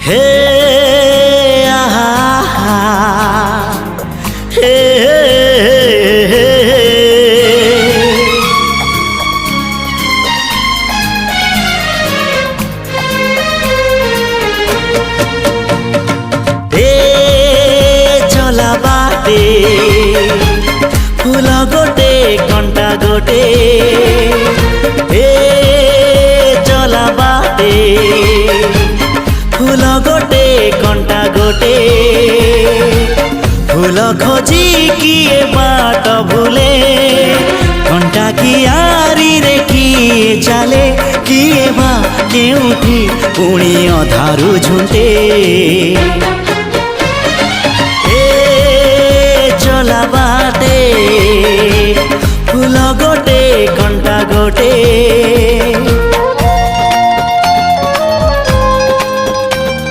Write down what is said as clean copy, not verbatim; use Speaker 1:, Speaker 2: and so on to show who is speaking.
Speaker 1: हे आहा हे चला बाटे फूल गोटे कंटा गोटे चला बाटे फूल गोटे कंटा गोटे फूल खोजी किए बाट भूले कंटा कियारी रे किए चले किए बा केउठी पुणी अधारू झुंटे चला बाटे फूल गोटे कंटा गोटे।